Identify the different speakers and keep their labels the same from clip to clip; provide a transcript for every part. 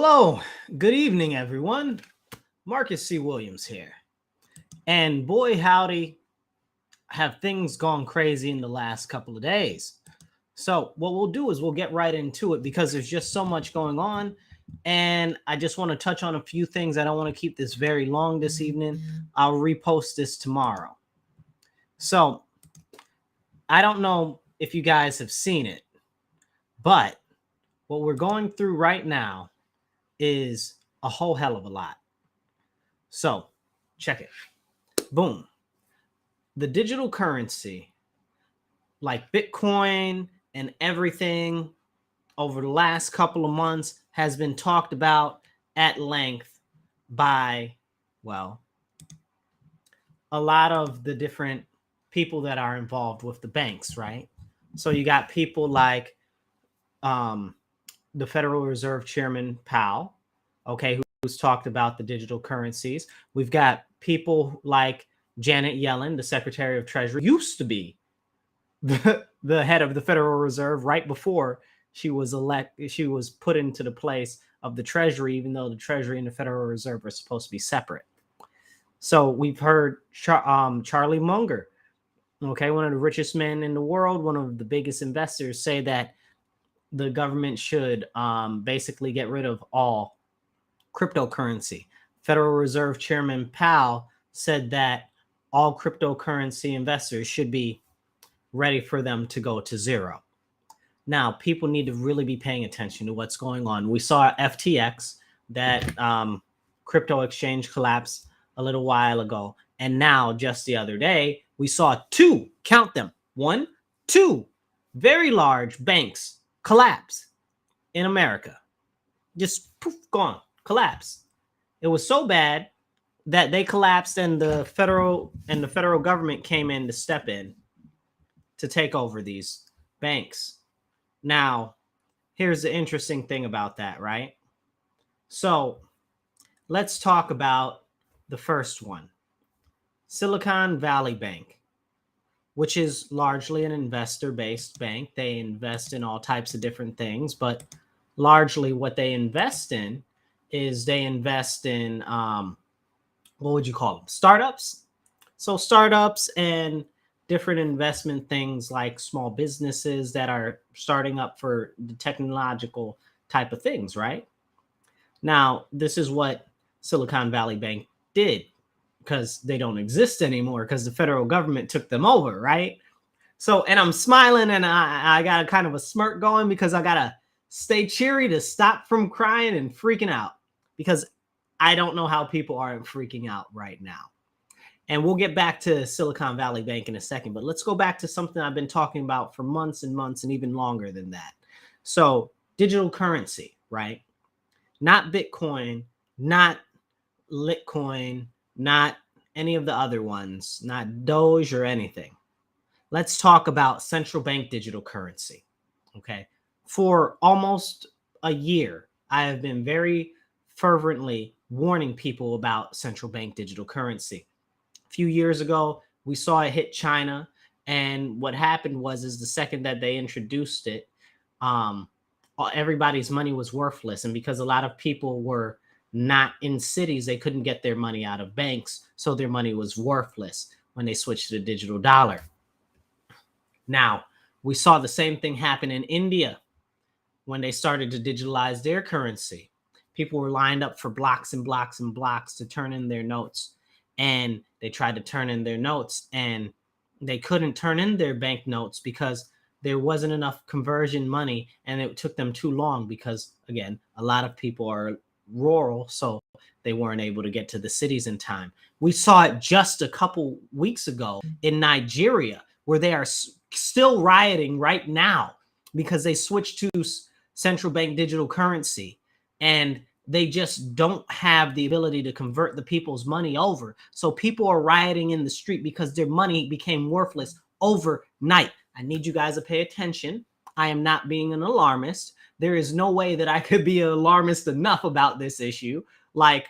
Speaker 1: Hello, good evening, everyone. Marcus C. Williams here. And boy, howdy, have things gone crazy in the last couple of days. So, what we'll do is we'll get right into it because there's just so much going on. And I just want to touch on a few things. I don't want to keep this very long this evening. I'll repost this tomorrow. So, I don't know if you guys have seen it, but what we're going through right now is a whole hell of a lot. So, check it. Boom. The digital currency, like Bitcoin and everything over the last couple of months, has been talked about at length by, well, a lot of the different people that are involved with the banks, right? So you got people like the Federal Reserve Chairman Powell, okay, who's talked about the digital currencies. We've got people like Janet Yellen, the Secretary of Treasury, used to be the head of the Federal Reserve right before she was put into the place of the Treasury, even though the Treasury and the Federal Reserve are supposed to be separate. So we've heard Charlie Munger, okay, one of the richest men in the world, one of the biggest investors, say that the government should basically get rid of all cryptocurrency. Federal Reserve Chairman Powell said that all cryptocurrency investors should be ready for them to go to zero. Now, people need to really be paying attention to what's going on. We saw FTX, that crypto exchange, collapse a little while ago. And now, just the other day, we saw count them, two very large banks collapse in America. Just poof, gone, collapse. It was so bad that they collapsed, and the federal government came in to step in to take over these banks. Now, here's the interesting thing about that, right? So let's talk about the first one, Silicon Valley Bank, which is largely an investor-based bank. They invest in all types of different things, but largely what they invest in is they invest in, what would you call them? Startups. So startups and different investment things like small businesses that are starting up for the technological type of things, right? Now, this is what Silicon Valley Bank did, because they don't exist anymore because the federal government took them over, right? So, and I'm smiling and I got a kind of a smirk going because I got to stay cheery to stop from crying and freaking out, because I don't know how people aren't freaking out right now. And we'll get back to Silicon Valley Bank in a second, but let's go back to something I've been talking about for months and months and even longer than that. So digital currency, right? Not Bitcoin, not Litecoin, not any of the other ones, not Doge or anything. Let's talk about central bank digital currency, okay? For almost a year, I have been very fervently warning people about central bank digital currency. A few years ago, we saw it hit China, and what happened is the second that they introduced it, everybody's money was worthless, and because a lot of people were not in cities, they couldn't get their money out of banks, so their money was worthless when they switched to the digital dollar. Now, we saw the same thing happen in India when they started to digitalize their currency. People were lined up for blocks and blocks and blocks to turn in their notes. And they tried to turn in their notes, and they couldn't turn in their bank notes because there wasn't enough conversion money, and it took them too long because, again, a lot of people are rural, so they weren't able to get to the cities in time. We saw it just a couple weeks ago in Nigeria, where they are still rioting right now because they switched to central bank digital currency, and they just don't have the ability to convert the people's money over. So people are rioting in the street because their money became worthless overnight. I need you guys to pay attention. I am not being an alarmist. There is no way that I could be alarmist enough about this issue. Like,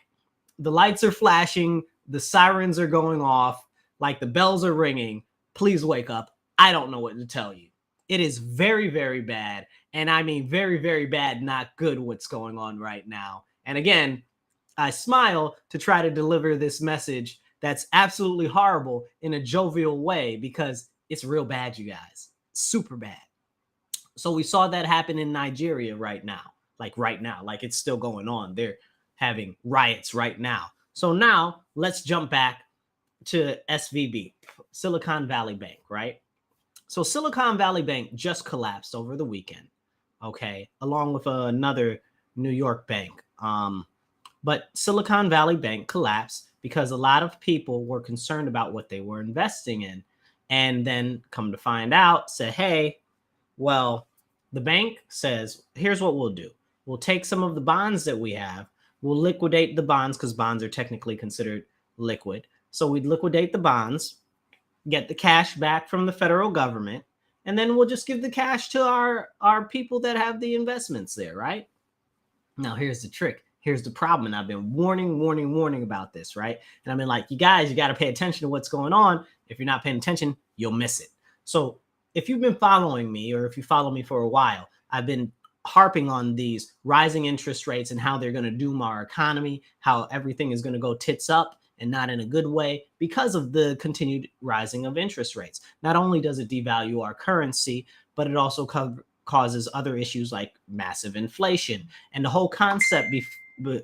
Speaker 1: the lights are flashing, the sirens are going off, like the bells are ringing. Please wake up. I don't know what to tell you. It is very, very bad. And I mean, very, very bad, not good what's going on right now. And again, I smile to try to deliver this message that's absolutely horrible in a jovial way because it's real bad, you guys. Super bad. So we saw that happen in Nigeria right now. Like it's still going on. They're having riots right now. So now let's jump back to SVB, Silicon Valley Bank, right? So Silicon Valley Bank just collapsed over the weekend, okay, along with another New York bank. But Silicon Valley Bank collapsed because a lot of people were concerned about what they were investing in. And then come to find out, said, hey, well, the bank says, here's what we'll do. We'll take some of the bonds that we have. We'll liquidate the bonds because bonds are technically considered liquid. So we'd liquidate the bonds, get the cash back from the federal government, and then we'll just give the cash to our people that have the investments there, right? Now, here's the trick. Here's the problem. And I've been warning about this, right? And I've been like, you guys, you got to pay attention to what's going on. If you're not paying attention, you'll miss it. So if you've been following me, or if you follow me for a while, I've been harping on these rising interest rates and how they're going to doom our economy, how everything is going to go tits up and not in a good way because of the continued rising of interest rates. Not only does it devalue our currency, but it also causes other issues like massive inflation. And the whole concept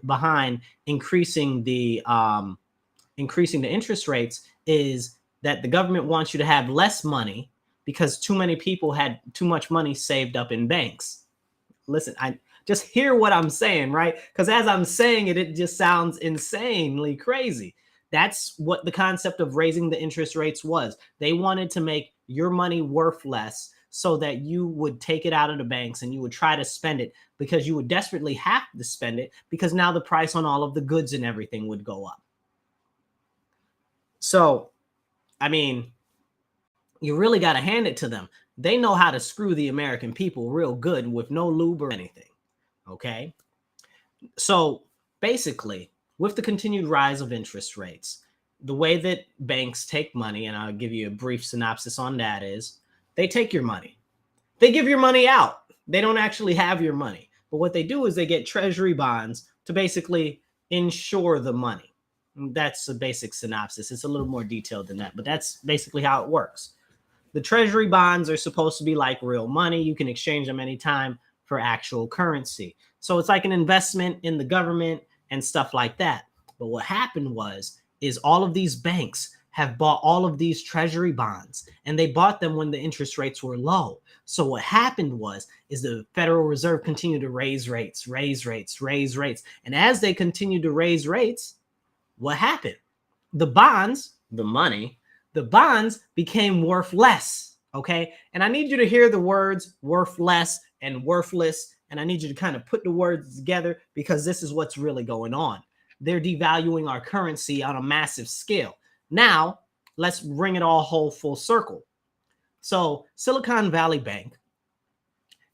Speaker 1: behind increasing the interest rates is that the government wants you to have less money because too many people had too much money saved up in banks. Listen, I just hear what I'm saying, right? Because as I'm saying it, it just sounds insanely crazy. That's what the concept of raising the interest rates was. They wanted to make your money worth less so that you would take it out of the banks and you would try to spend it because you would desperately have to spend it because now the price on all of the goods and everything would go up. So, I mean, you really got to hand it to them. They know how to screw the American people real good with no lube or anything. Okay. So basically, with the continued rise of interest rates, the way that banks take money, and I'll give you a brief synopsis on that, is they take your money. They give your money out. They don't actually have your money. But what they do is they get treasury bonds to basically insure the money. That's a basic synopsis. It's a little more detailed than that, but that's basically how it works. The treasury bonds are supposed to be like real money. You can exchange them anytime for actual currency. So it's like an investment in the government and stuff like that. But what happened is all of these banks have bought all of these treasury bonds, and they bought them when the interest rates were low. So what happened is the Federal Reserve continued to raise rates. And as they continued to raise rates, what happened? The bonds, the money, the bonds became worth less, okay? And I need you to hear the words worth less and worthless, and I need you to kind of put the words together because this is what's really going on. They're devaluing our currency on a massive scale. Now, let's bring it all full circle. So Silicon Valley Bank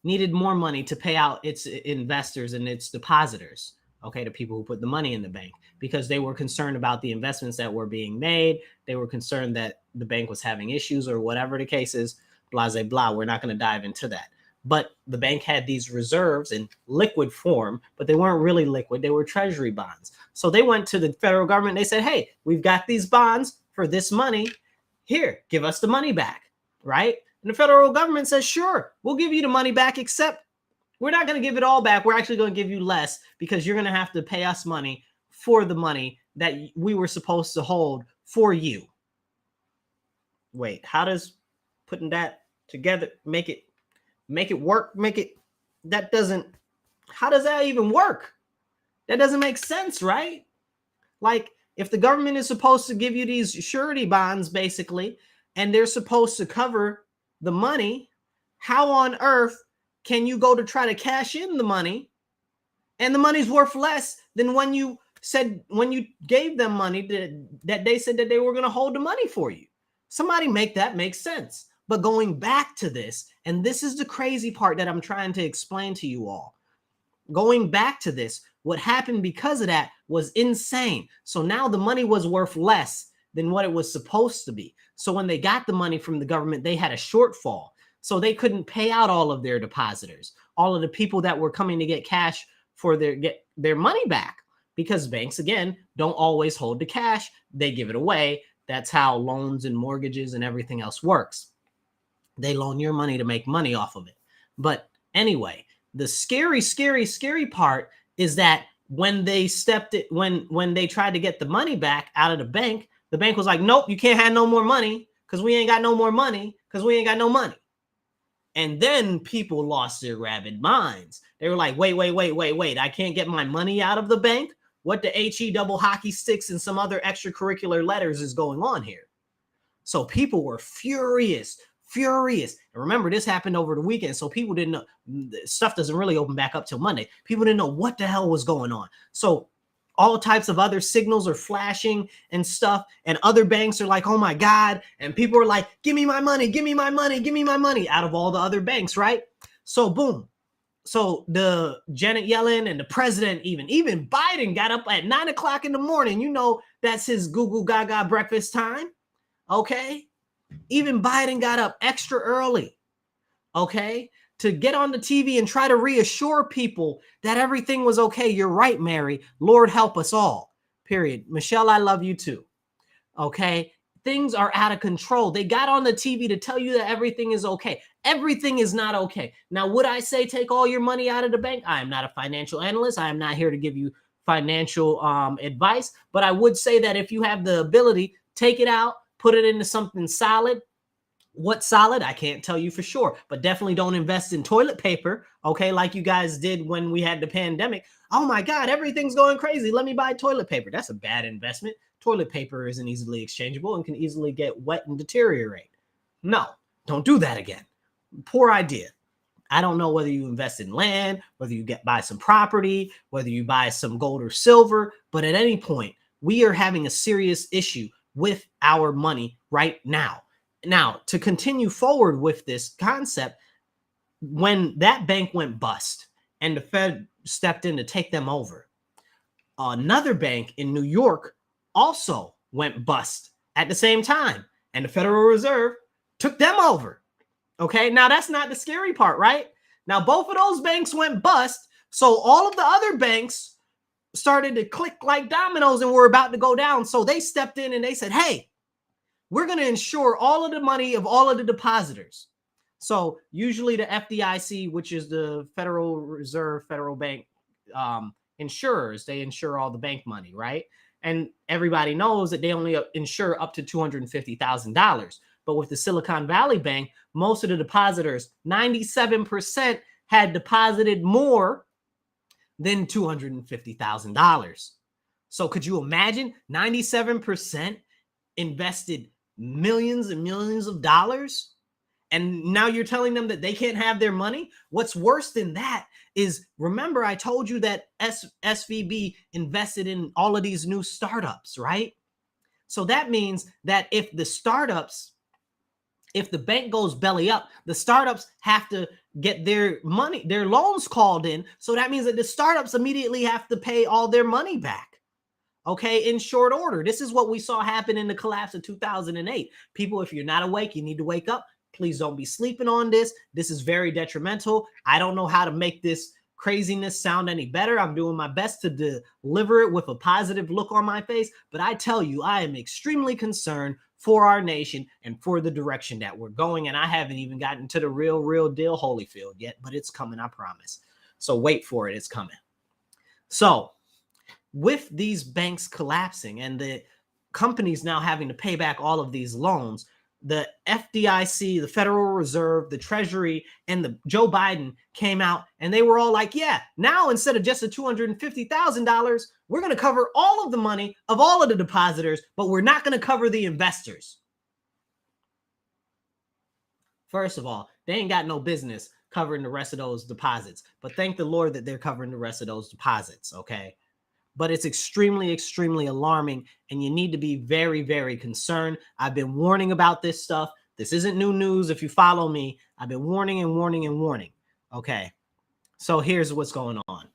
Speaker 1: needed more money to pay out its investors and its depositors, okay, the people who put the money in the bank, because they were concerned about the investments that were being made. They were concerned that the bank was having issues or whatever the case is, blah, blah, blah. We're not going to dive into that. But the bank had these reserves in liquid form, but they weren't really liquid. They were treasury bonds. So they went to the federal government. They said, hey, we've got these bonds for this money. Here, give us the money back, right? And the federal government says, sure, we'll give you the money back, except we're not going to give it all back. We're actually going to give you less because you're going to have to pay us money for the money that we were supposed to hold for you. Wait, how does putting that together make it work? How does that even work? That doesn't make sense, right? Like, if the government is supposed to give you these surety bonds, basically, and they're supposed to cover the money, how on earth can you go to try to cash in the money and the money's worth less than when you gave them money that they said that they were going to hold the money for you? Somebody make that make sense. But going back to this, and this is the crazy part that I'm trying to explain to you all. Going back to this, what happened because of that was insane. So now the money was worth less than what it was supposed to be. So when they got the money from the government, they had a shortfall. So they couldn't pay out all of their depositors, all of the people that were coming to get cash for get their money back, because banks, again, don't always hold the cash. They give it away. That's how loans and mortgages and everything else works. They loan your money to make money off of it. But anyway, the scary part is that when they when they tried to get the money back out of the bank was like, nope, you can't have no more money because we ain't got no more money because we ain't got no money. And then people lost their rabid minds. They were like, wait. I can't get my money out of the bank? What the HE double hockey sticks and some other extracurricular letters is going on here? So people were furious. And remember, this happened over the weekend. So people didn't know. Stuff doesn't really open back up till Monday. People didn't know what the hell was going on. So all types of other signals are flashing and stuff. And other banks are like, oh my God. And people are like, give me my money, give me my money, give me my money, out of all the other banks, right? So boom. So the Janet Yellen and the president, even Biden got up at 9 o'clock in the morning. You know, that's his Google Gaga breakfast time. Okay. Even Biden got up extra early. Okay. To get on the TV and try to reassure people that everything was okay. You're right, Mary. Lord help us all. Period. Michelle, I love you too. Okay. Things are out of control. They got on the TV to tell you that everything is okay. Everything is not okay. Now, would I say take all your money out of the bank? I am not a financial analyst. I am not here to give you financial advice, but I would say that if you have the ability, take it out, put it into something solid. What solid? I can't tell you for sure, but definitely don't invest in toilet paper, okay, like you guys did when we had the pandemic. Oh my God, everything's going crazy. Let me buy toilet paper. That's a bad investment. Toilet paper isn't easily exchangeable and can easily get wet and deteriorate. No, don't do that again. Poor idea. I don't know whether you invest in land, whether you buy some property, whether you buy some gold or silver, but at any point, we are having a serious issue with our money right now. Now, to continue forward with this concept, when that bank went bust and the Fed stepped in to take them over, another bank in New York also went bust at the same time, and the Federal Reserve took them over. Okay, now that's not the scary part, right? Now, both of those banks went bust, so all of the other banks started to click like dominoes and were about to go down. So they stepped in and they said, hey, we're going to insure all of the money of all of the depositors. So usually the FDIC, which is the Federal Reserve Federal Bank insurers, they insure all the bank money, right? And everybody knows that they only insure up to $250,000. But with the Silicon Valley Bank, most of the depositors, 97%, had deposited more than $250,000. So could you imagine 97% invested millions and millions of dollars? And now you're telling them that they can't have their money? What's worse than that is, remember, I told you that SVB invested in all of these new startups, right? So that means that if the bank goes belly up, the startups have to get their money, their loans called in. So that means that the startups immediately have to pay all their money back. Okay, in short order. This is what we saw happen in the collapse of 2008. People, if you're not awake, you need to wake up. Please don't be sleeping on this. This is very detrimental. I don't know how to make this craziness sound any better. I'm doing my best to deliver it with a positive look on my face. But I tell you, I am extremely concerned for our nation and for the direction that we're going. And I haven't even gotten to the real deal Holyfield yet, but it's coming, I promise. So wait for it. It's coming. So with these banks collapsing and the companies now having to pay back all of these loans, the FDIC, the Federal Reserve, the Treasury, and the Joe Biden came out and they were all like, yeah, now instead of just the $250,000, we're going to cover all of the money of all of the depositors, but we're not going to cover the investors. First of all, they ain't got no business covering the rest of those deposits, but thank the Lord that they're covering the rest of those deposits, okay? But it's extremely, extremely alarming, and you need to be very, very concerned. I've been warning about this stuff. This isn't new news. If you follow me, I've been warning and warning and warning. Okay, so here's what's going on.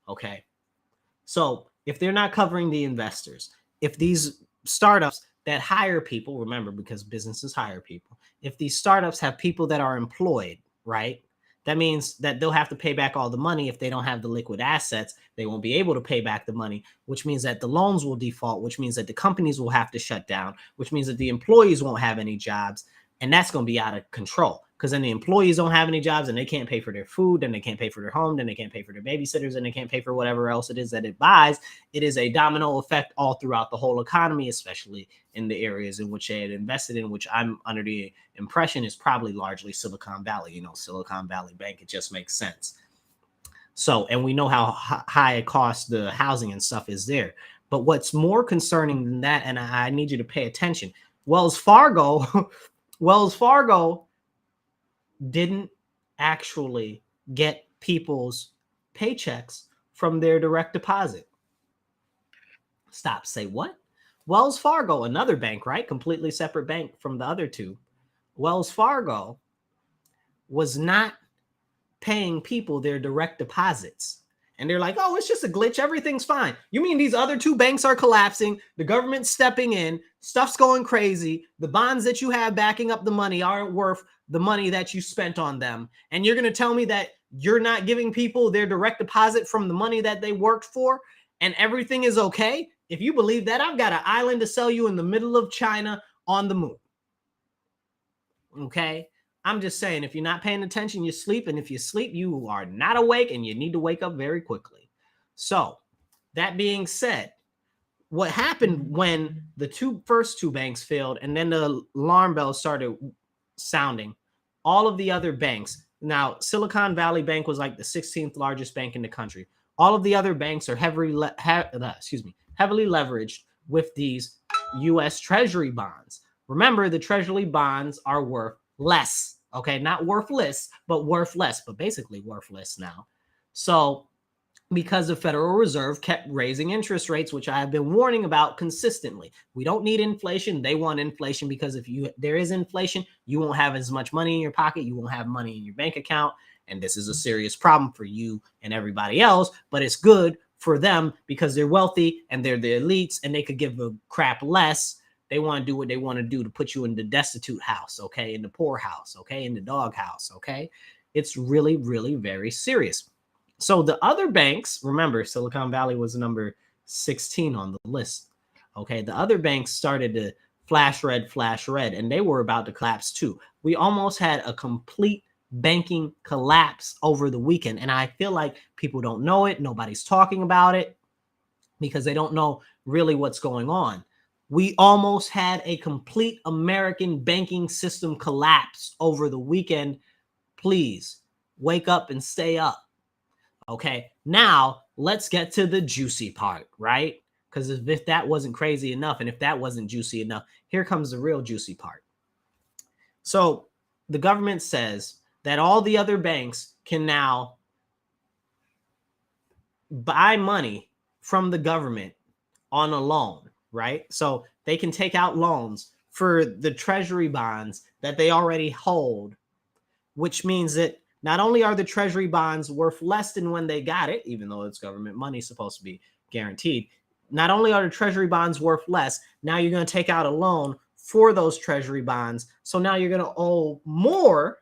Speaker 1: Okay, so if they're not covering the investors, if these startups that hire people, remember, because businesses hire people, if these startups have people that are employed, right? That means that they'll have to pay back all the money. If they don't have the liquid assets, they won't be able to pay back the money, which means that the loans will default, which means that the companies will have to shut down, which means that the employees won't have any jobs. And that's going to be out of control, because then the employees don't have any jobs and they can't pay for their food, and they can't pay for their home, then they can't pay for their babysitters, and they can't pay for whatever else it is that it buys. It is a domino effect all throughout the whole economy, especially in the areas in which they had invested in, which I'm under the impression is probably largely Silicon Valley. Silicon Valley Bank, it just makes sense. So, and we know how high it costs the housing and stuff is there. But what's more concerning than that, and I need you to pay attention, Wells Fargo didn't actually get people's paychecks from their direct deposit. Stop. Say what? Wells Fargo, another bank, right? Completely separate bank from the other two. Wells Fargo was not paying people their direct deposits. And they're like, oh, it's just a glitch. Everything's fine. You mean these other two banks are collapsing? The government's stepping in. Stuff's going crazy. The bonds that you have backing up the money aren't worth the money that you spent on them. And you're going to tell me that you're not giving people their direct deposit from the money that they worked for, and everything is okay? If you believe that, I've got an island to sell you in the middle of China on the moon. Okay? I'm just saying, if you're not paying attention, you sleep. And if you sleep, you are not awake, and you need to wake up very quickly. So that being said, what happened when the first two banks failed and then the alarm bells started sounding, all of the other banks, now Silicon Valley Bank was like the 16th largest bank in the country. All of the other banks are heavily leveraged with these U.S. Treasury bonds. Remember, the Treasury bonds are worth less. Okay, not worthless, but worth less, but basically worthless now. So because the Federal Reserve kept raising interest rates, which I have been warning about consistently. We don't need inflation. They want inflation, because if there is inflation, you won't have as much money in your pocket. You won't have money in your bank account. And this is a serious problem for you and everybody else, but it's good for them because they're wealthy and they're the elites, and they could give a crap less. They want to do what they want to do to put you in the destitute house, okay, in the poor house, okay, in the dog house, okay? It's really, really very serious. So the other banks, remember, Silicon Valley was number 16 on the list, okay? The other banks started to flash red, and they were about to collapse too. We almost had a complete banking collapse over the weekend, and I feel like people don't know it. Nobody's talking about it because they don't know really what's going on. We almost had a complete American banking system collapse over the weekend. Please wake up and stay up. Okay, now let's get to the juicy part, right? Because if that wasn't crazy enough, and if that wasn't juicy enough, here comes the real juicy part. So the government says that all the other banks can now buy money from the government on a loan, right? So they can take out loans for the treasury bonds that they already hold, which means that not only are the treasury bonds worth less than when they got it, even though it's government money supposed to be guaranteed, not only are the treasury bonds worth less, now you're going to take out a loan for those treasury bonds. So now you're going to owe more.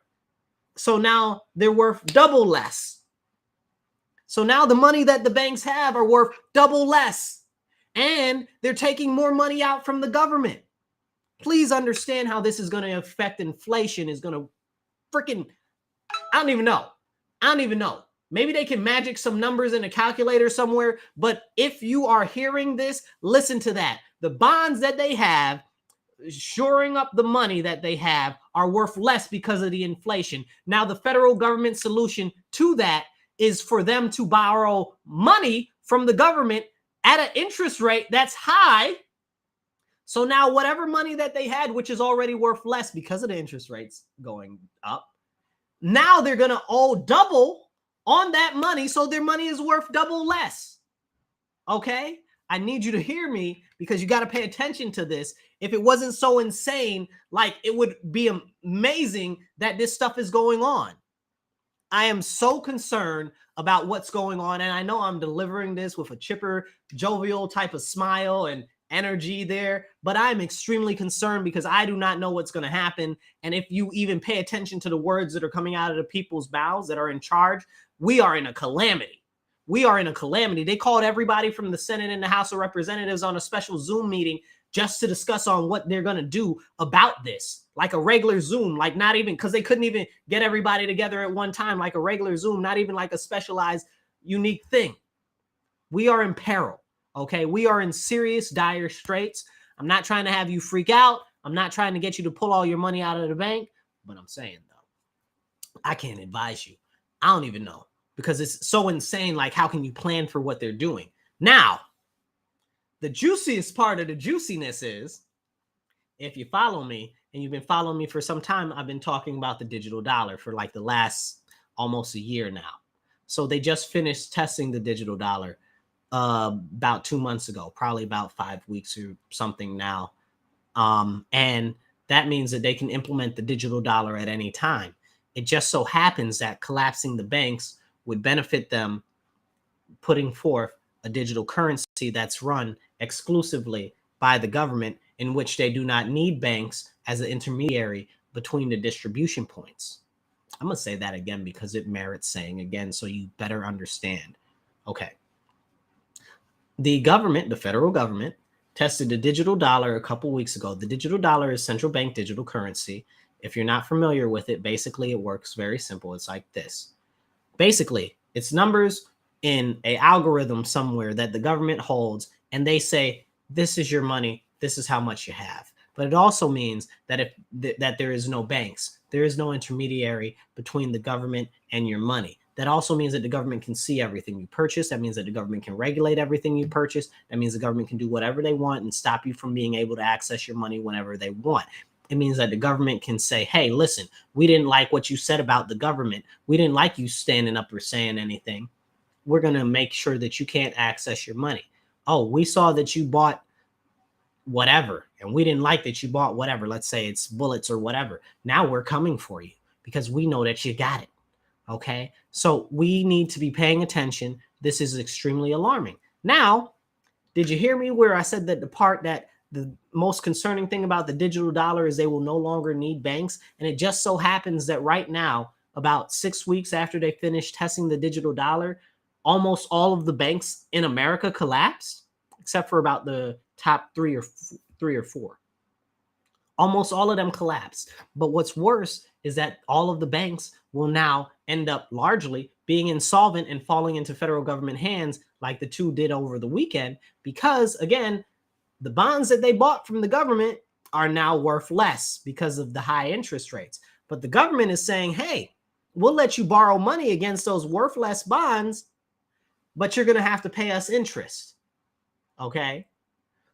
Speaker 1: So now they're worth double less. So now the money that the banks have are worth double less. And they're taking more money out from the government. Please understand how this is going to affect inflation. Is going to freaking, I don't even know. Maybe they can magic some numbers in a calculator somewhere. But if you are hearing this, listen to that. The bonds that they have, shoring up the money that they have, are worth less because of the inflation. Now, the federal government solution to that is for them to borrow money from the government at an interest rate that's high. So now whatever money that they had, which is already worth less because of the interest rates going up, now they're going to owe double on that money. So their money is worth double less. Okay? I need you to hear me, because you got to pay attention to this. If it wasn't so insane, like, it would be amazing that this stuff is going on. I am so concerned about what's going on. And I know I'm delivering this with a chipper, jovial type of smile and energy there, but I'm extremely concerned because I do not know what's going to happen. And if you even pay attention to the words that are coming out of the people's mouths that are in charge, we are in a calamity. We are in a calamity. They called everybody from the Senate and the House of Representatives on a special Zoom meeting just to discuss on what they're going to do about this, like a regular Zoom, like not even, because they couldn't even get everybody together at one time, like a regular Zoom, not even like a specialized, unique thing. We are in peril. Okay, we are in serious, dire straits. I'm not trying to have you freak out. I'm not trying to get you to pull all your money out of the bank. But I'm saying, though, I can't advise you. I don't even know, because it's so insane. Like, how can you plan for what they're doing? Now, the juiciest part of the juiciness is, if you follow me, and you've been following me for some time, I've been talking about the digital dollar for like the last almost a year now. So they just finished testing the digital dollar about 2 months ago, probably about 5 weeks or something now. And that means that they can implement the digital dollar at any time. It just so happens that collapsing the banks would benefit them, putting forth a digital currency that's run exclusively by the government, in which they do not need banks as an intermediary between the distribution points. I'm going to say that again because it merits saying again, so you better understand. Okay. The government, the federal government, tested the digital dollar a couple weeks ago. The digital dollar is central bank digital currency. If you're not familiar with it, basically it works very simple. It's like this. Basically, it's numbers in an algorithm somewhere that the government holds, and they say, this is your money, this is how much you have. But it also means that that there is no banks, there is no intermediary between the government and your money. That also means that the government can see everything you purchase. That means that the government can regulate everything you purchase. That means the government can do whatever they want and stop you from being able to access your money whenever they want. It means that the government can say, hey, listen, we didn't like what you said about the government. We didn't like you standing up or saying anything. We're going to make sure that you can't access your money. Oh, we saw that you bought whatever, and we didn't like that you bought whatever. Let's say it's bullets or whatever. Now we're coming for you because we know that you got it. Okay, so we need to be paying attention. This is extremely alarming. Now, did you hear me where I said that the part that the most concerning thing about the digital dollar is they will no longer need banks? And it just so happens that right now, about 6 weeks after they finished testing the digital dollar, almost all of the banks in America collapsed, except for about the top three or four. Almost all of them collapsed. But what's worse is that all of the banks will now end up largely being insolvent and falling into federal government hands like the two did over the weekend, because, again, the bonds that they bought from the government are now worth less because of the high interest rates. But the government is saying, hey, we'll let you borrow money against those worthless bonds, but you're going to have to pay us interest. Okay?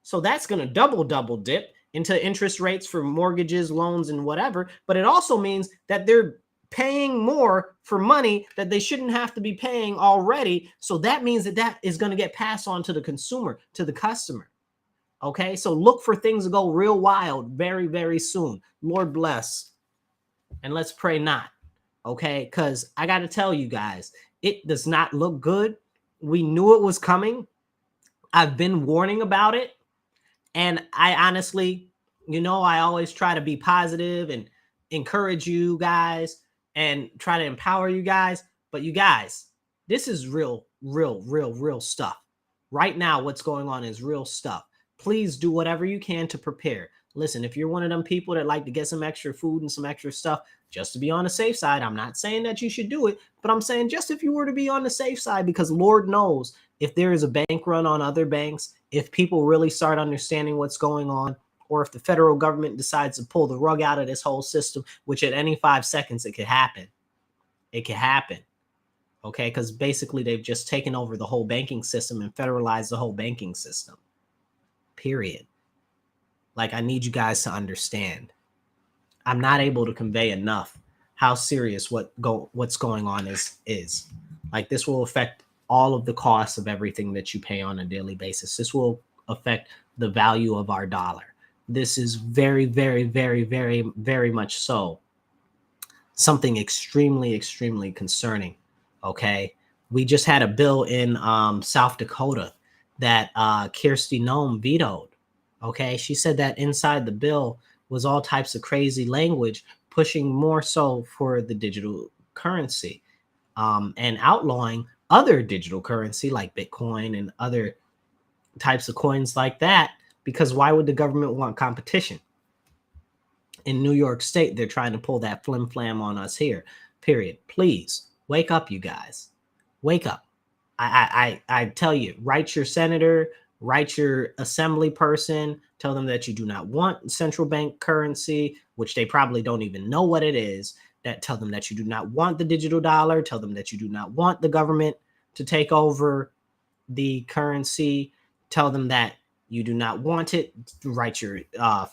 Speaker 1: So that's going to double dip into interest rates for mortgages, loans, and whatever. But it also means that they're paying more for money that they shouldn't have to be paying already. So that means that that is going to get passed on to the consumer, to the customer. Okay, so look for things to go real wild very, very soon. Lord bless. And let's pray not. Okay, because I got to tell you guys, it does not look good. We knew it was coming. I've been warning about it. And I honestly, I always try to be positive and encourage you guys and try to empower you guys. But you guys, this is real stuff. Right now, what's going on is real stuff. Please do whatever you can to prepare. Listen, if you're one of them people that like to get some extra food and some extra stuff, just to be on the safe side, I'm not saying that you should do it, but I'm saying just if you were to be on the safe side, because Lord knows if there is a bank run on other banks, if people really start understanding what's going on, or if the federal government decides to pull the rug out of this whole system, which at any 5 seconds, it could happen. It could happen. Okay, because basically they've just taken over the whole banking system and federalized the whole banking system. Period. Like, I need you guys to understand. I'm not able to convey enough how serious what's going on is. Like, this will affect all of the costs of everything that you pay on a daily basis. This will affect the value of our dollar. This is very, very, very, very, very much so something extremely concerning. Okay, we just had a bill in South Dakota that Kirsty Noem vetoed. Okay. She said that inside the bill was all types of crazy language pushing more so for the digital currency, and outlawing other digital currency like Bitcoin and other types of coins like that. Because why would the government want competition? In New York State, they're trying to pull that flim flam on us here. Period. Please wake up, you guys. Wake up. I tell you, write your senator, write your assembly person, tell them that you do not want central bank currency, which they probably don't even know what it is. That tell them that you do not want the digital dollar, tell them that you do not want the government to take over the currency, tell them that you do not want it. Write your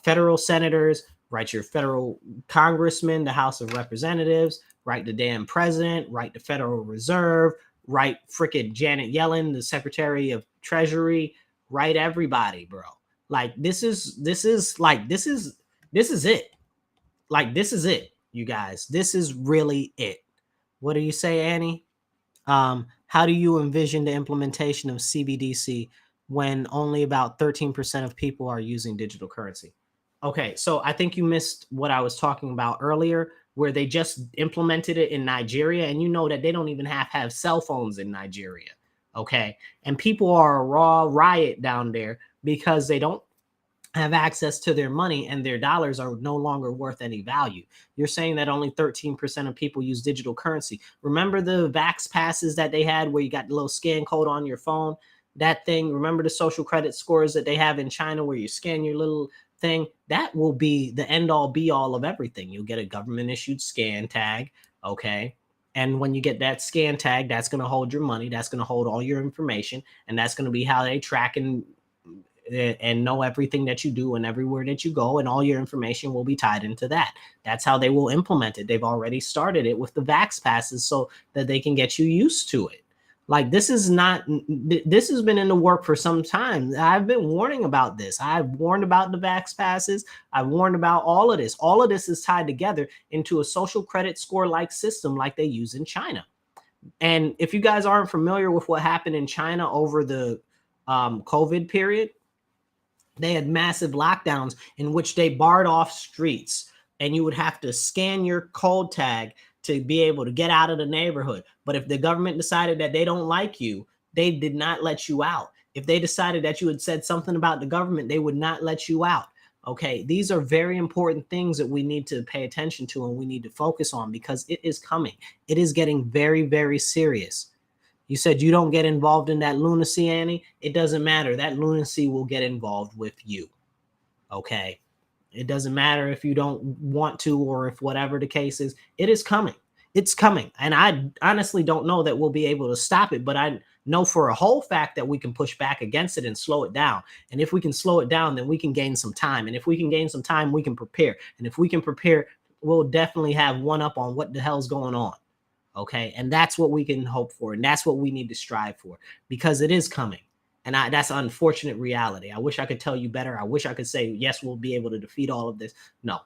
Speaker 1: federal senators, write your federal congressmen, the House of Representatives, write the damn president, write the Federal Reserve, write frickin' Janet Yellen, the Secretary of Treasury, write everybody, bro. Like this is it. Like this is it, you guys. This is really it. What do you say, Annie? How do you envision the implementation of CBDC when only about 13% of people are using digital currency? Okay, so I think you missed what I was talking about earlier, where they just implemented it in Nigeria, and you know that they don't even have cell phones in Nigeria. Okay, and people are a raw riot down there because they don't have access to their money and their dollars are no longer worth any value. You're saying that only 13% of people use digital currency. Remember the Vax passes that they had where you got the little scan code on your phone? That thing, remember the social credit scores that they have in China where you scan your little thing? That will be the end all be all of everything. You'll get a government issued scan tag, okay? And when you get that scan tag, that's going to hold your money, that's going to hold all your information, and that's going to be how they track and know everything that you do and everywhere that you go, and all your information will be tied into that. That's how they will implement it. They've already started it with the Vax passes so that they can get you used to it. Like this is not, this has been in the work for some time. I've been warning about this. I've warned about the Vax passes. I've warned about all of this. All of this is tied together into a social credit score like system like they use in China. And if you guys aren't familiar with what happened in China over the COVID period, they had massive lockdowns in which they barred off streets, and you would have to scan your cold tag to be able to get out of the neighborhood. But if the government decided that they don't like you, they did not let you out. If they decided that you had said something about the government, they would not let you out. Okay, these are very important things that we need to pay attention to and we need to focus on because it is coming. It is getting very, very serious. You said you don't get involved in that lunacy, Annie. It doesn't matter. That lunacy will get involved with you. Okay. It doesn't matter if you don't want to or if whatever the case is. It is coming. It's coming. And I honestly don't know that we'll be able to stop it, but I know for a whole fact that we can push back against it and slow it down. And if we can slow it down, then we can gain some time. And if we can gain some time, we can prepare. And if we can prepare, we'll definitely have one up on what the hell's going on. Okay. And that's what we can hope for. And that's what we need to strive for because it is coming. And that's an unfortunate reality. I wish I could tell you better. I wish I could say, yes, we'll be able to defeat all of this. No,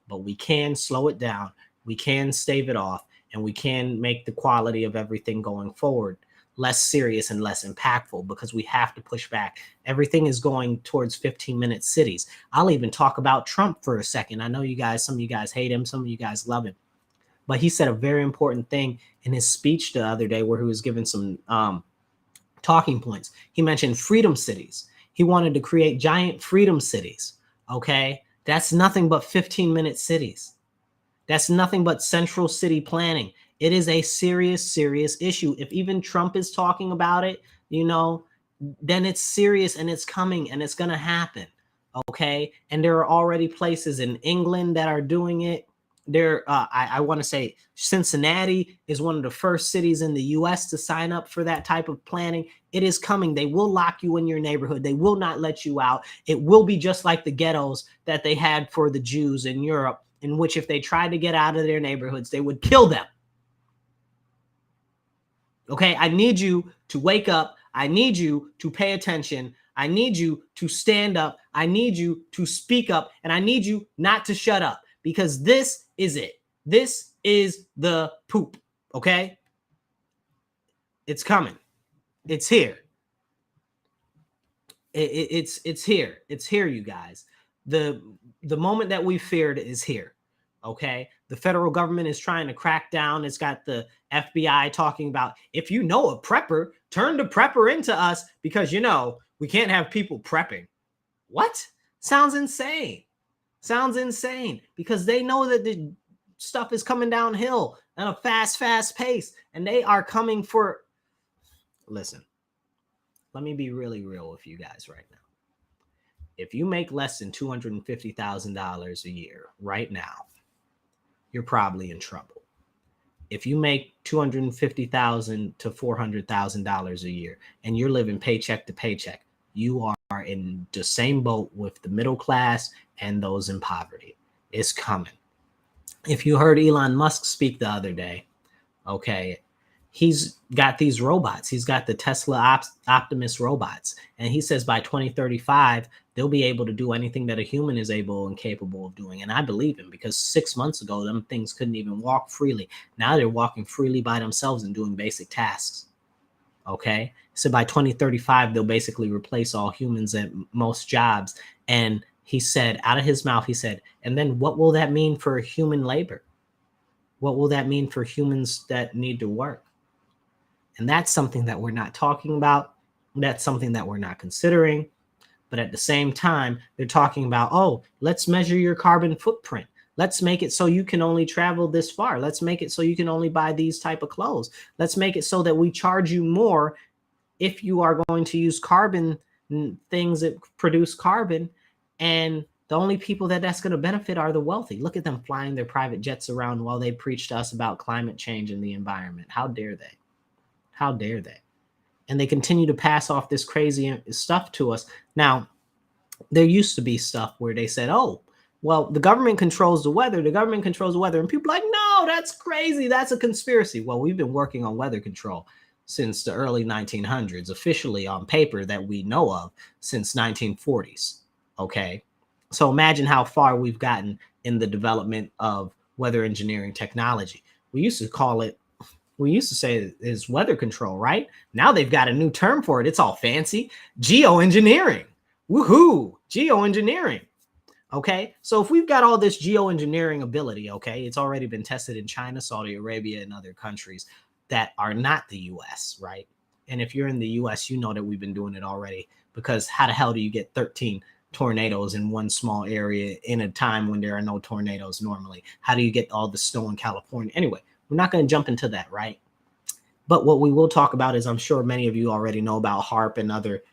Speaker 1: but we can slow it down. We can stave it off and we can make the quality of everything going forward less serious and less impactful because we have to push back. Everything is going towards 15-minute cities. I'll even talk about Trump for a second. I know you guys, some of you guys hate him. Some of you guys love him. But he said a very important thing in his speech the other day where he was giving some talking points. He mentioned freedom cities. He wanted to create giant freedom cities. Okay. That's nothing but 15-minute cities. That's nothing but central city planning. It is a serious, serious issue. If even Trump is talking about it, you know, then it's serious and it's coming and it's going to happen. Okay. And there are already places in England that are doing it. I want to say Cincinnati is one of the first cities in the U.S. to sign up for that type of planning. It is coming. They will lock you in your neighborhood. They will not let you out. It will be just like the ghettos that they had for the Jews in Europe, in which if they tried to get out of their neighborhoods, they would kill them. Okay, I need you to wake up. I need you to pay attention. I need you to stand up. I need you to speak up. And I need you not to shut up. Because this is it. This is the poop, okay? It's coming. It's here. It's here. It's here, you guys. The moment that we feared is here. Okay, the federal government is trying to crack down. It's got the FBI talking about, if you know a prepper, turn the prepper into us, because we can't have people prepping. What? Sounds insane. Sounds insane, because they know that the stuff is coming downhill at a fast pace, and they are coming for. Listen, let me be really real with you guys right now. If you make less than $250,000 a year right now, you're probably in trouble. If you make $250,000 to $400,000 a year and you're living paycheck to paycheck, you are in the same boat with the middle class and those in poverty. It's coming. If you heard Elon Musk speak the other day, okay, he's got these robots. He's got the Tesla Optimus robots. And he says by 2035, they'll be able to do anything that a human is able and capable of doing. And I believe him, because 6 months ago, them things couldn't even walk freely. Now they're walking freely by themselves and doing basic tasks. Okay. So by 2035, they'll basically replace all humans at most jobs. And he said, out of his mouth, he said, and then what will that mean for human labor? What will that mean for humans that need to work? And that's something that we're not talking about. That's something that we're not considering. But at the same time, they're talking about, oh, let's measure your carbon footprint. Let's make it so you can only travel this far. Let's make it so you can only buy these type of clothes. Let's make it so that we charge you more if you are going to use carbon things that produce carbon. And the only people that's going to benefit are the wealthy. Look at them flying their private jets around while they preach to us about climate change and the environment. How dare they? How dare they? And they continue to pass off this crazy stuff to us. Now, there used to be stuff where they said, oh, well, the government controls the weather. The government controls the weather. And people are like, no, that's crazy. That's a conspiracy. Well, we've been working on weather control since the early 1900s, officially on paper that we know of since 1940s. Okay. So imagine how far we've gotten in the development of weather engineering technology. We used to say it's weather control, right? Now they've got a new term for it. It's all fancy. Geoengineering. Woohoo! Geoengineering. Okay. So if we've got all this geoengineering ability, okay, it's already been tested in China, Saudi Arabia, and other countries that are not the US, right? And if you're in the US, you know that we've been doing it already, because how the hell do you get 13 tornadoes in one small area in a time when there are no tornadoes normally? How do you get all the snow in California? Anyway, we're not going to jump into that, right? But what we will talk about is, I'm sure many of you already know about HARP and other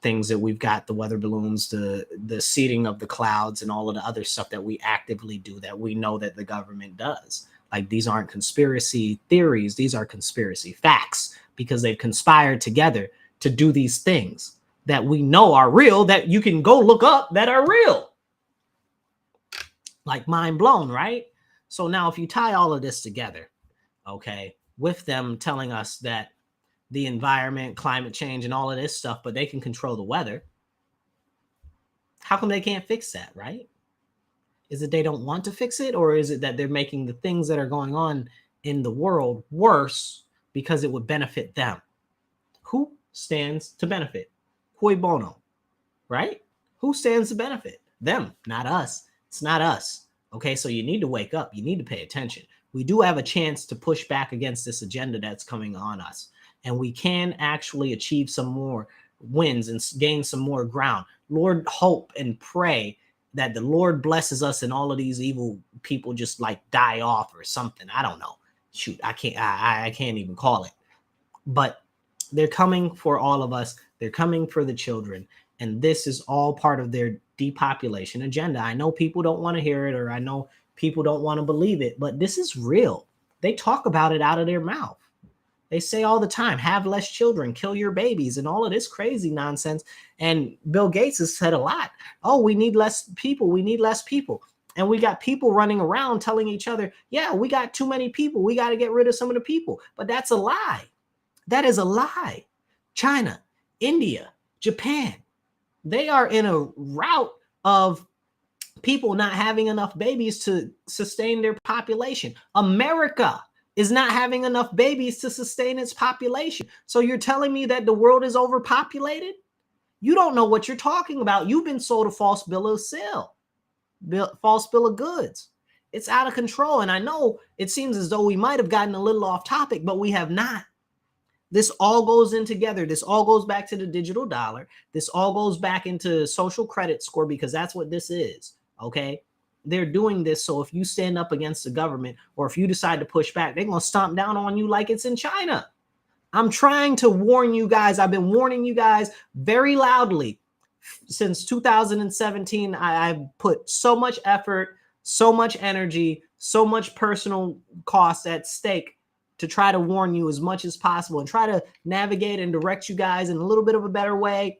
Speaker 1: things that we've got, the weather balloons, the seeding of the clouds, and all of the other stuff that we actively do that we know that the government does. Like, these aren't conspiracy theories. These are conspiracy facts, because they've conspired together to do these things that we know are real, that you can go look up, that are real. Like, mind blown, right? So now if you tie all of this together, okay, with them telling us that the environment, climate change, and all of this stuff, but they can control the weather, how come they can't fix that, right? Is it they don't want to fix it, or is it that they're making the things that are going on in the world worse because it would benefit them? Who stands to benefit? Cui bono, right? Who stands to benefit? Them, not us. It's not us. Okay, so you need to wake up. You need to pay attention. We do have a chance to push back against this agenda that's coming on us. And we can actually achieve some more wins and gain some more ground. Lord, hope and pray that the Lord blesses us and all of these evil people just like die off or something. I don't know. Shoot, I can't even call it. But they're coming for all of us. They're coming for the children. And this is all part of their depopulation agenda. I know people don't want to hear it, or I know people don't want to believe it, but this is real. They talk about it out of their mouth. They say all the time, have less children, kill your babies, and all of this crazy nonsense. And Bill Gates has said a lot. Oh, we need less people. We need less people. And we got people running around telling each other, yeah, we got too many people. We got to get rid of some of the people. But that's a lie. That is a lie. China, India, Japan, they are in a route of people not having enough babies to sustain their population. America is not having enough babies to sustain its population. So you're telling me that the world is overpopulated? You don't know what you're talking about. You've been sold a false bill of sale, false bill of goods. It's out of control. And I know it seems as though we might have gotten a little off topic, but we have not. This all goes in together. This all goes back to the digital dollar. This all goes back into social credit score, because that's what this is. Okay. They're doing this. So if you stand up against the government, or if you decide to push back, they're going to stomp down on you like it's in China. I'm trying to warn you guys. I've been warning you guys very loudly since 2017. I've put so much effort, so much energy, so much personal cost at stake to try to warn you as much as possible and try to navigate and direct you guys in a little bit of a better way,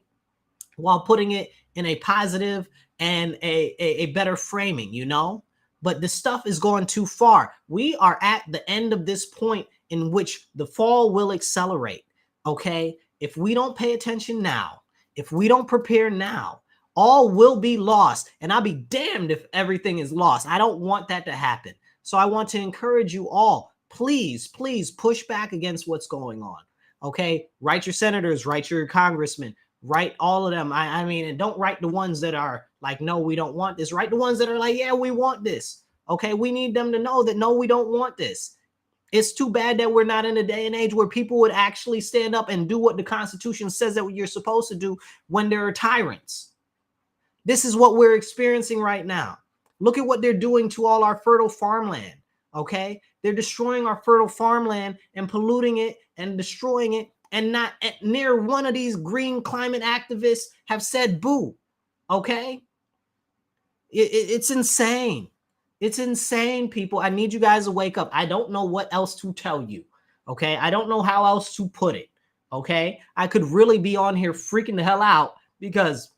Speaker 1: while putting it in a positive and a better framing, you know? But the stuff is going too far. We are at the end of this point in which the fall will accelerate, okay? If we don't pay attention now, if we don't prepare now, all will be lost. And I'll be damned if everything is lost. I don't want that to happen. So I want to encourage you all, please, please push back against what's going on, okay? Write your senators, write your congressmen, write all of them. I mean, and don't write the ones that are like, no, we don't want this. Write the ones that are like, yeah, we want this. Okay, we need them to know that, no, we don't want this. It's too bad that we're not in a day and age where people would actually stand up and do what the Constitution says that you're supposed to do when there are tyrants. This is what we're experiencing right now. Look at what they're doing to all our fertile farmland, okay? They're destroying our fertile farmland and polluting it and destroying it. And not near one of these green climate activists have said boo, okay? It's insane. It's insane, people. I need you guys to wake up. I don't know what else to tell you, okay? I don't know how else to put it, okay? I could really be on here freaking the hell out because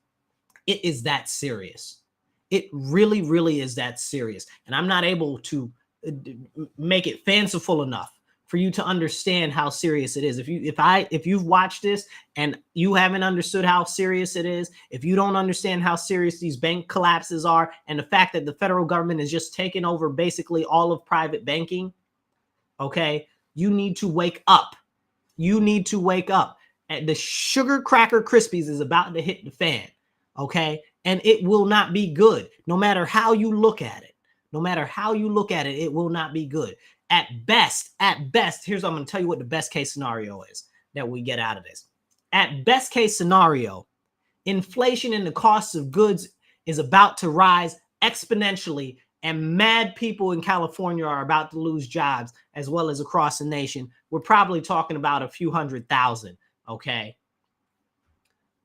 Speaker 1: it is that serious. It really, really is that serious. And I'm not able to make it fanciful enough for you to understand how serious it is. If you've watched this and you haven't understood how serious it is, if you don't understand how serious these bank collapses are, and the fact that the federal government is just taking over basically all of private banking, okay, you need to wake up. You need to wake up. And the sugar cracker Krispies is about to hit the fan, okay? And it will not be good. No matter how you look at it. No matter how you look at it, it will not be good. At best, here's what I'm going to tell you what the best case scenario is that we get out of this. At best case scenario, inflation and the cost of goods is about to rise exponentially, and mad people in California are about to lose jobs as well as across the nation. We're probably talking about a few 100,000, okay?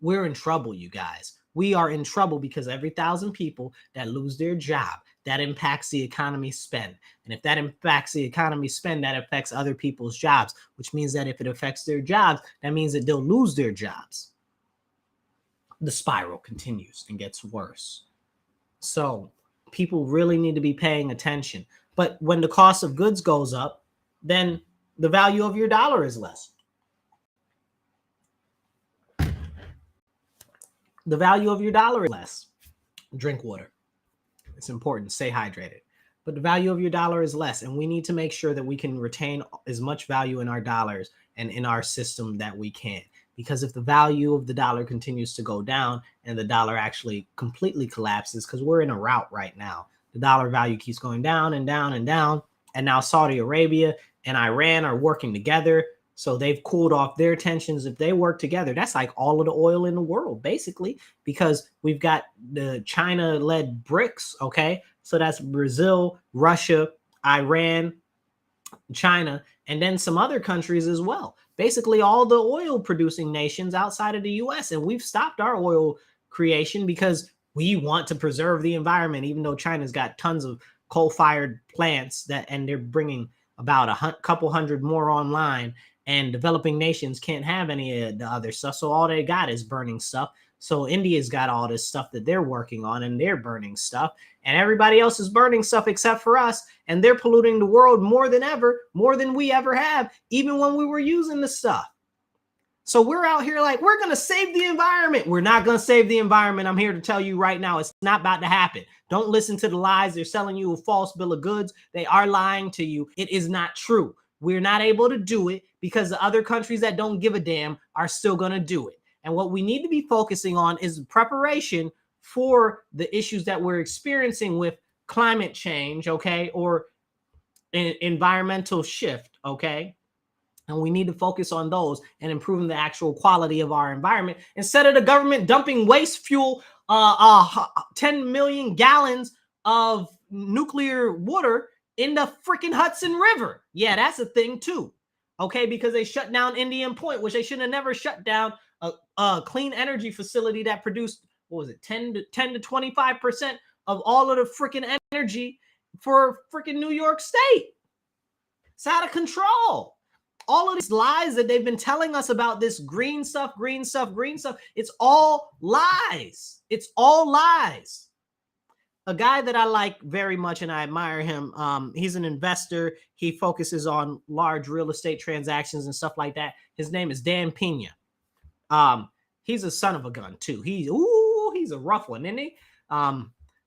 Speaker 1: We're in trouble, you guys. We are in trouble because every 1,000 people that lose their job, that impacts the economy spend. And if that impacts the economy spend, that affects other people's jobs, which means that if it affects their jobs, that means that they'll lose their jobs. The spiral continues and gets worse. So people really need to be paying attention. But when the cost of goods goes up, then the value of your dollar is less. The value of your dollar is less. Drink water. It's important. Stay hydrated. But the value of your dollar is less. And we need to make sure that we can retain as much value in our dollars and in our system that we can. Because if the value of the dollar continues to go down and the dollar actually completely collapses, because we're in a rout right now, the dollar value keeps going down and down and down. And now Saudi Arabia and Iran are working together. So they've cooled off their tensions. If they work together, that's like all of the oil in the world, basically, because we've got the China-led BRICS, okay? So that's Brazil, Russia, Iran, China, and then some other countries as well. Basically, all the oil-producing nations outside of the U.S., and we've stopped our oil creation because we want to preserve the environment, even though China's got tons of coal-fired plants and they're bringing about a couple hundred more online. And developing nations can't have any of the other stuff. So all they got is burning stuff. So India's got all this stuff that they're working on and they're burning stuff. And everybody else is burning stuff except for us. And they're polluting the world more than ever, more than we ever have, even when we were using the stuff. So we're out here like, we're going to save the environment. We're not going to save the environment. I'm here to tell you right now, it's not about to happen. Don't listen to the lies. They're selling you a false bill of goods. They are lying to you. It is not true. We're not able to do it because the other countries that don't give a damn are still going to do it. And what we need to be focusing on is preparation for the issues that we're experiencing with climate change, okay, or environmental shift, okay? And we need to focus on those and improving the actual quality of our environment instead of the government dumping waste fuel, 10 million gallons of nuclear water in the freaking Hudson River. Yeah, that's a thing too. Okay, because they shut down Indian Point, which they should have never shut down a clean energy facility that produced, what was it, 10 to 25% of all of the freaking energy for freaking New York State. It's out of control. All of these lies that they've been telling us about this green stuff, it's all lies. It's all lies. A guy that I like very much and I admire him, he's an investor. He focuses on large real estate transactions and stuff like that. His name is Dan Pena. He's a son of a gun too. He's a rough one, isn't he?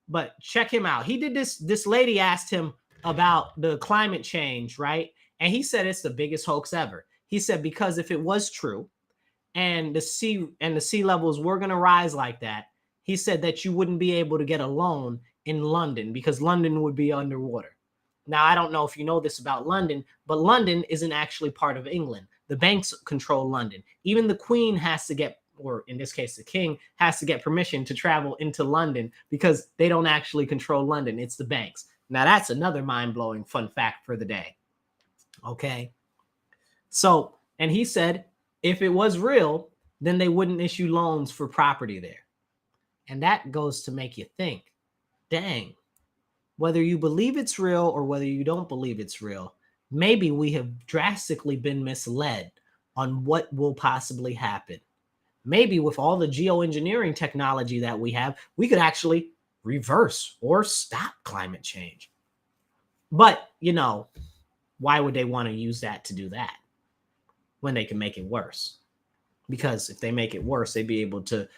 Speaker 1: But check him out. He did this lady asked him about the climate change, right? And he said it's the biggest hoax ever. He said, because if it was true and the sea levels were going to rise like that, he said that you wouldn't be able to get a loan in London because London would be underwater. Now, I don't know if you know this about London, but London isn't actually part of England. The banks control London. Even the Queen has to get, or in this case, the King has to get permission to travel into London because they don't actually control London. It's the banks. Now, that's another mind-blowing fun fact for the day. Okay. So, and he said, if it was real, then they wouldn't issue loans for property there. And that goes to make you think, dang, whether you believe it's real or whether you don't believe it's real, maybe we have drastically been misled on what will possibly happen. Maybe with all the geoengineering technology that we have, we could actually reverse or stop climate change. But, you know, why would they want to use that to do that when they can make it worse? Because if they make it worse, they'd be able to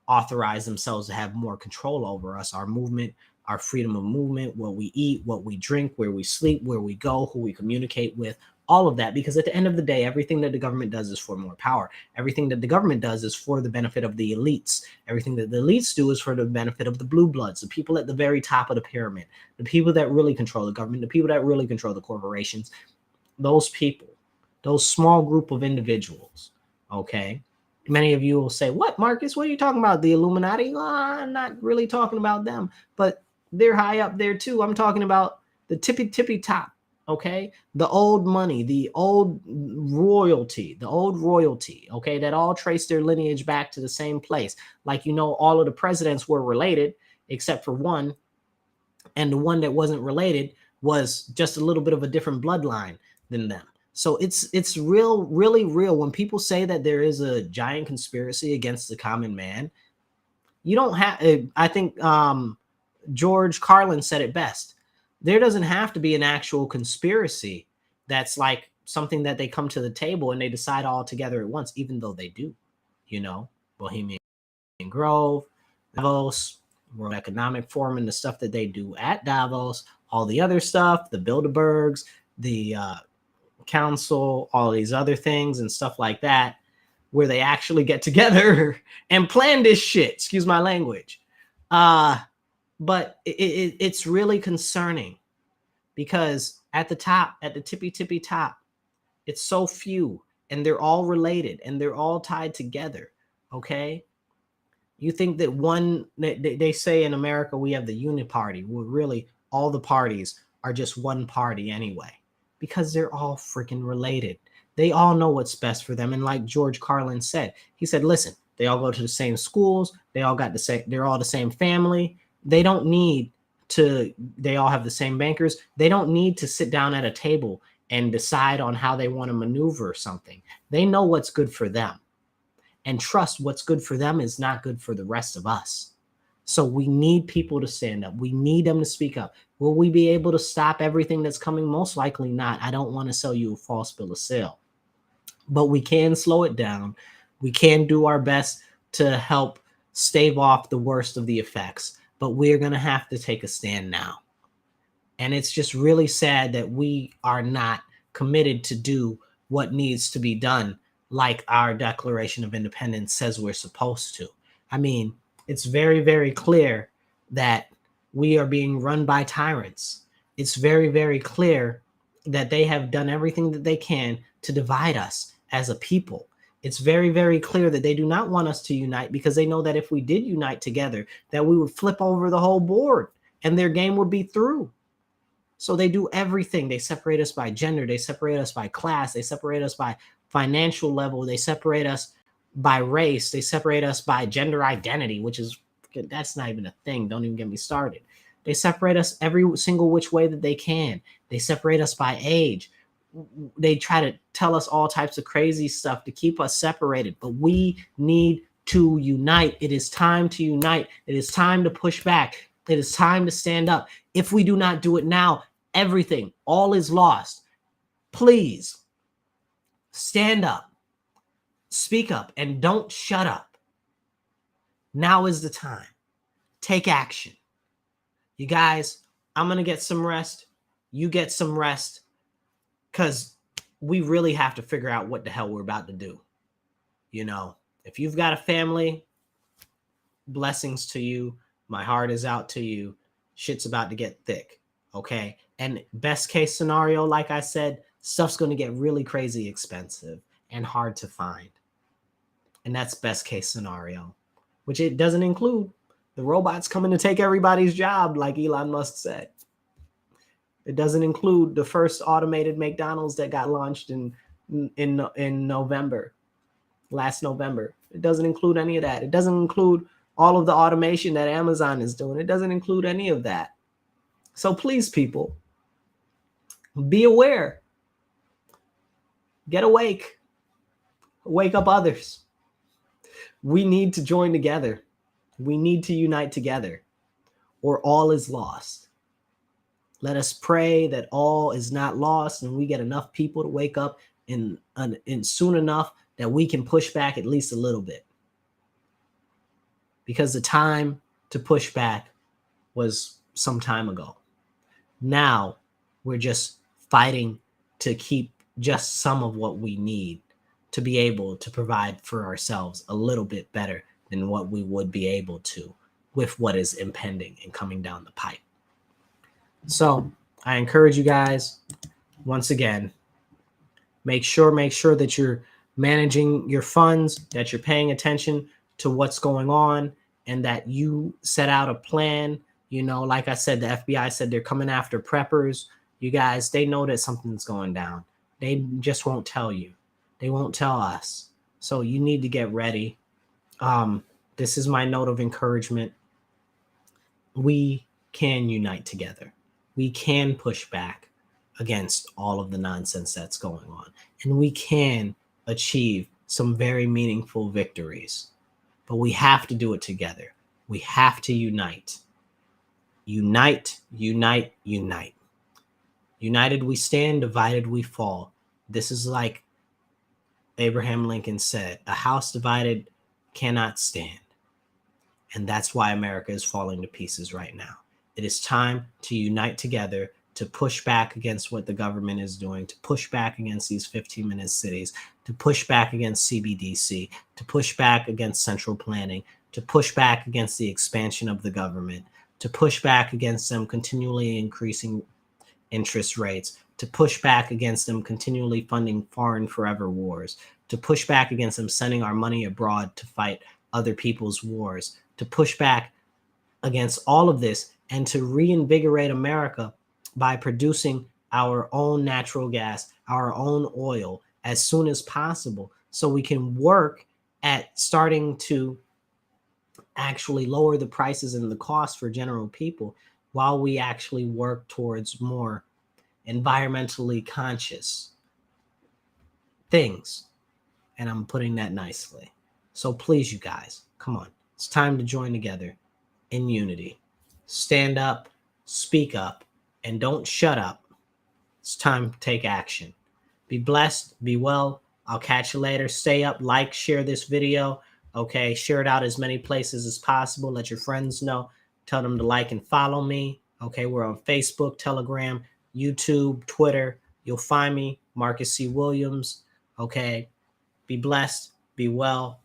Speaker 1: authorize themselves to have more control over us, our movement, our freedom of movement, what we eat, what we drink, where we sleep, where we go, who we communicate with, all of that. Because at the end of the day, everything that the government does is for more power. Everything that the government does is for the benefit of the elites. Everything that the elites do is for the benefit of the blue bloods, the people at the very top of the pyramid, the people that really control the government, the people that really control the corporations, those people, those small group of individuals, okay? Many of you will say, what, Marcus, what are you talking about? The Illuminati? I'm not really talking about them, but they're high up there too. I'm talking about the tippy top, okay? The old money, the old royalty, okay? That all trace their lineage back to the same place. Like, you know, all of the presidents were related except for one. And the one that wasn't related was just a little bit of a different bloodline than them. So it's really real. When people say that there is a giant conspiracy against the common man, you don't have, I think George Carlin said it best. There doesn't have to be an actual conspiracy that's like something that they come to the table and they decide all together at once, even though they do, you know, Bohemian Grove, Davos, World Economic Forum, and the stuff that they do at Davos, all the other stuff, the Bilderbergs, the council, all these other things and stuff like that, where they actually get together and plan this shit. Excuse my language. But it's really concerning because at the top, at the tippy top, it's so few and they're all related and they're all tied together. Okay. You think that they say in America, we have the uniparty. Well, really all the parties are just one party anyway, because they're all freaking related. They all know what's best for them. And like George Carlin said, he said, listen, they all go to the same schools. They all got the same, they're all the same family. They don't need to, they all have the same bankers. They don't need to sit down at a table and decide on how they want to maneuver something. They know what's good for them. And trust, what's good for them is not good for the rest of us. So we need people to stand up. We need them to speak up. Will we be able to stop everything that's coming? Most likely not. I don't want to sell you a false bill of sale. But we can slow it down. We can do our best to help stave off the worst of the effects. But we're going to have to take a stand now. And it's just really sad that we are not committed to do what needs to be done like our Declaration of Independence says we're supposed to. I mean, it's very, very clear that we are being run by tyrants. It's very, very clear that they have done everything that they can to divide us as a people. It's very, very clear that they do not want us to unite, because they know that if we did unite together, that we would flip over the whole board and their game would be through. So they do everything. They separate us by gender. They separate us by class. They separate us by financial level. They separate us by race. They separate us by gender identity, which is, that's not even a thing. Don't even get me started. They separate us every single which way that they can. They separate us by age. They try to tell us all types of crazy stuff to keep us separated, but we need to unite. It is time to unite. It is time to push back. It is time to stand up. If we do not do it now, everything, all is lost. Please stand up, speak up, and don't shut up. Now is the time. Take action. You guys, I'm going to get some rest. You get some rest, because we really have to figure out what the hell we're about to do. You know, if you've got a family, blessings to you. My heart is out to you. Shit's about to get thick. Okay. And best case scenario, like I said, stuff's going to get really crazy expensive and hard to find. And that's best case scenario, which it doesn't include the robots coming to take everybody's job, like Elon Musk said. It doesn't include the first automated McDonald's that got launched in November, last November. It doesn't include any of that. It doesn't include all of the automation that Amazon is doing. It doesn't include any of that. So please, people, be aware. Get awake. Wake up others. We need to join together. We need to unite together, or all is lost. Let us pray that all is not lost and we get enough people to wake up in soon enough that we can push back at least a little bit. Because the time to push back was some time ago. Now we're just fighting to keep just some of what we need to be able to provide for ourselves a little bit better than what we would be able to with what is impending and coming down the pipe. So I encourage you guys, once again, make sure that you're managing your funds, that you're paying attention to what's going on, and that you set out a plan. You know, like I said, the FBI said they're coming after preppers. You guys, they know that something's going down. They just won't tell you. They won't tell us. So you need to get ready. This is my note of encouragement. We can unite together. We can push back against all of the nonsense that's going on. And we can achieve some very meaningful victories. But we have to do it together. We have to unite. Unite, unite, unite. United we stand, divided we fall. This is like Abraham Lincoln said, a house divided cannot stand. And that's why America is falling to pieces right now. It is time to unite together, to push back against what the government is doing, to push back against these 15-minute cities, to push back against CBDC, to push back against central planning, to push back against the expansion of the government, to push back against them continually increasing interest rates, to push back against them continually funding foreign forever wars, to push back against them sending our money abroad to fight other people's wars, to push back against all of this and to reinvigorate America by producing our own natural gas, our own oil as soon as possible, so we can work at starting to actually lower the prices and the cost for general people while we actually work towards more environmentally conscious things. And I'm putting that nicely. So please, you guys, come on. It's time to join together in unity. Stand up, speak up, and don't shut up. It's time to take action. Be blessed, be well. I'll catch you later. Stay up, like, share this video. Okay, share it out as many places as possible. Let your friends know. Tell them to like and follow me. Okay, we're on Facebook, Telegram, YouTube, Twitter. You'll find me, Marcus C. Williams. Okay, Be blessed. Be well.